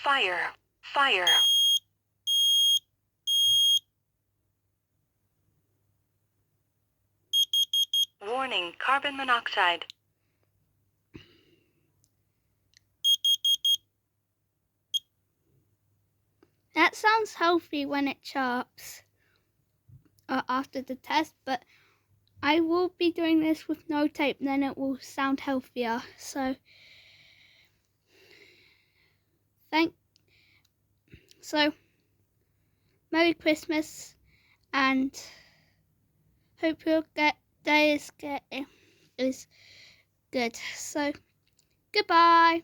Fire. Fire. Warning, carbon monoxide. That sounds healthy when it chirps after the test, but I will be doing this with no tape, then it will sound healthier. So Merry Christmas, and hope your day is good. So goodbye.